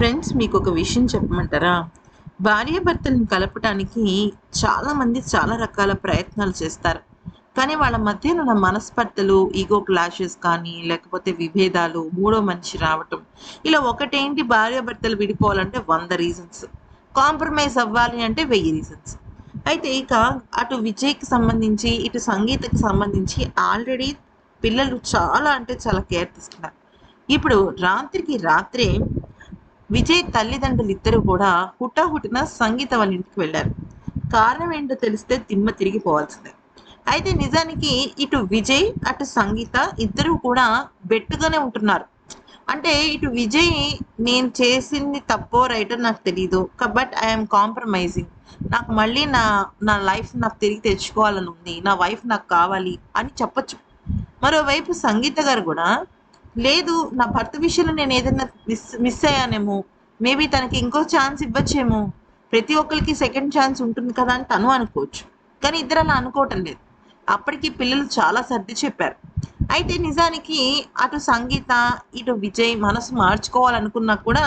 Friends, మీకు ఒక విషయం చెప్పమంటారా? భార్యాభర్తలను కలపటానికి చాలామంది చాలా రకాల ప్రయత్నాలు చేస్తారు. కానీ వాళ్ళ మధ్యన ఉన్న మనస్పర్ధలు, ఈగో క్లాషెస్ కానీ, లేకపోతే విభేదాలు, మూడో మనిషి రావటం, ఇలా ఒకటేంటి భార్యాభర్తలు విడిపోవాలంటే 100 రీజన్స్. కాంప్రమైజ్ అవ్వాలి అంటే 1000 రీజన్స్. అయితే ఇక అటు విజయ్‌కి సంబంధించి, ఇటు సంగీతకి సంబంధించి ఆల్రెడీ పిల్లలు చాలా అంటే చాలా కేర్ తీసుకున్నారు. ఇప్పుడు రాత్రికి రాత్రే విజయ్ తల్లిదండ్రులిద్దరూ కూడా హుటాహుటిన సంగీత వాళ్ళ ఇంటికి వెళ్ళారు. కారణం ఏంటో తెలిస్తే దిమ్మ తిరిగిపోవాల్సిందే. అయితే నిజానికి ఇటు విజయ్, అటు సంగీత ఇద్దరూ కూడా బెట్టుగానే ఉంటున్నారు. అంటే ఇటు విజయ్, నేను చేసింది తప్పో రైటో నాకు తెలీదు. But I'm compromising. నాకు మళ్ళీ నా నా లైఫ్ నాకు తిరిగి తెచ్చుకోవాలని ఉంది. నా వైఫ్ నాకు కావాలి అని చెప్పొచ్చు. మరోవైపు సంగీత గారు కూడా, లేదు నా భర్త విషయంలో నేను ఏదైనా మిస్ అయ్యానేమో, మేబీ తనకి ఇంకో ఛాన్స్ ఇవ్వచ్చేమో, ప్రతి ఒక్కరికి సెకండ్ ఛాన్స్ ఉంటుంది కదా అని తను అనుకోవచ్చు. కానీ ఇద్దరు అలా అనుకోవటం లేదు. అప్పటికి పిల్లలు చాలా సర్ది చెప్పారు. అయితే నిజానికి అటు సంగీత, ఇటు విజయ్ మనసు మార్చుకోవాలనుకున్నా కూడా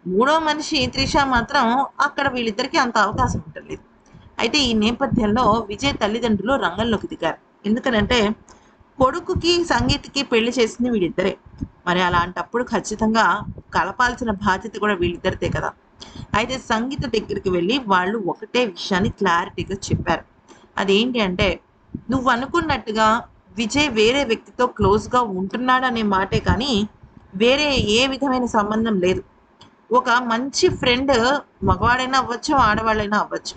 మూడో మనిషి త్రిష మాత్రం అక్కడ వీళ్ళిద్దరికీ అంత అవకాశం ఉండలేదు. అయితే ఈ నేపథ్యంలో విజయ్ తల్లిదండ్రులు రంగంలోకి దిగారు. ఎందుకనంటే కొడుకుకి సంగీత్‌కి పెళ్లి చేసింది వీళ్ళిద్దరే. మరి అలాంటప్పుడు ఖచ్చితంగా కలపాల్సిన బాధ్యత కూడా వీళ్ళిద్దరిదే కదా! అయితే సంగీత దగ్గరికి వెళ్ళి వాళ్ళు ఒకటే విషయాన్ని క్లారిటీగా చెప్పారు. అదేంటి అంటే, "నువ్వనుకున్నట్టుగా విజయ్ వేరే వ్యక్తితో క్లోజ్‌గా ఉంటున్నాడనే మాటే కానీ, వేరే ఏ విధమైన సంబంధం లేదు. ఒక మంచి ఫ్రెండ్ మగవాడైనా అవ్వచ్చు, ఆడవాళ్ళైనా అవ్వచ్చు.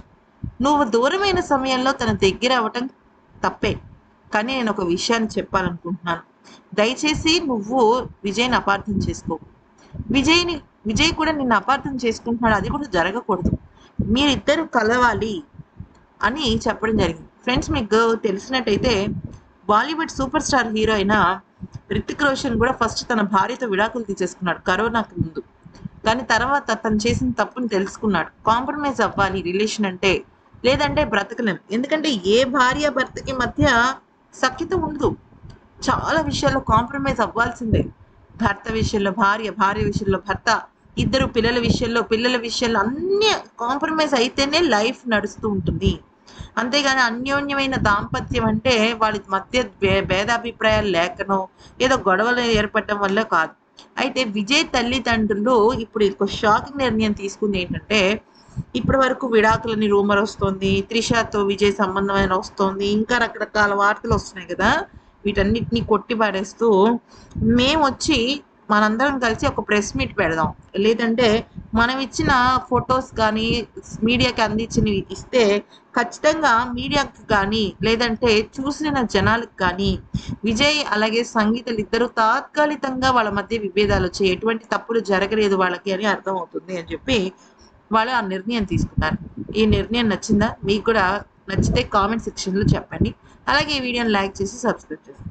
నువ్వు దూరమైన సమయంలో తన దగ్గర అవ్వటం తప్పే. కానీ నేను ఒక విషయాన్ని చెప్పాలనుకుంటున్నాను. దయచేసి నువ్వు విజయ్‌ని అపార్థం చేసుకోకు. విజయ్‌ని విజయ్ కూడా నిన్ను అపార్థం చేసుకుంటున్నాడు. అది కూడా జరగకూడదు. మీరిద్దరూ కలవాలి" అని చెప్పడం జరిగింది. ఫ్రెండ్స్, మీకు తెలిసినట్టయితే బాలీవుడ్ సూపర్ స్టార్ హీరో అయిన 'రితిక్ రోషన్' కూడా ఫస్ట్ తన భార్యతో విడాకులు తీసేసుకున్నాడు కరోనాకి ముందు. కానీ తర్వాత తను చేసిన తప్పుని తెలుసుకున్నాడు. కాంప్రమైజ్ అవ్వాలి రిలేషన్ అంటే. లేదంటే బ్రతకలేం. ఎందుకంటే ఏ భార్యాభర్తకి మధ్య సఖ్యత ఉండదు. చాలా విషయాల్లో కాంప్రమైజ్ అవ్వాల్సిందే. భర్త విషయంలో భార్య, భార్య విషయంలో భర్త, ఇద్దరు పిల్లల విషయంలో అన్నీ కాంప్రమైజ్ అయితేనే లైఫ్ నడుస్తూ ఉంటుంది. అంతేగాని అన్యోన్యమైన దాంపత్యం అంటే వాళ్ళ మధ్య భేదాభిప్రాయాలు లేకనో, ఏదో గొడవలు ఏర్పడటం వల్ల కాదు. అయితే విజయ్ తల్లిదండ్రులు ఇప్పుడు ఒక షాకింగ్ నిర్ణయం తీసుకుంది ఏంటంటే, ఇప్పటి వరకు విడాకులని రూమర్ వస్తోంది. త్రిషతో విజయ్ సంబంధమైన వస్తోంది. ఇంకా రకరకాల వార్తలు వస్తున్నాయి కదా! వీటన్నిటిని కొట్టి పడేస్తూ, మేమొచ్చి మనందరం కలిసి ఒక ప్రెస్ మీట్ పెడదాం. లేదంటే మనం ఇచ్చిన ఫోటోస్ కానీ, మీడియాకి అందించినవి ఇస్తే ఖచ్చితంగా మీడియాకి కానీ, లేదంటే చూసిన జనాలకు కానీ, విజయ్ అలాగే సంగీతలిద్దరూ తాత్కాలికంగా వాళ్ళ మధ్య విభేదాలొచ్చాయి. ఎటువంటి తప్పులు జరగలేదు వాళ్ళకి అని అర్థమవుతుంది అని చెప్పి వాళ్ళు ఆ నిర్ణయం తీసుకున్నారు. ఈ నిర్ణయం నచ్చిందా? మీకు కూడా నచ్చితే కామెంట్ సెక్షన్‌లో చెప్పండి. అలాగే ఈ వీడియోని లైక్ చేసి సబ్స్క్రైబ్ చేసుకోండి.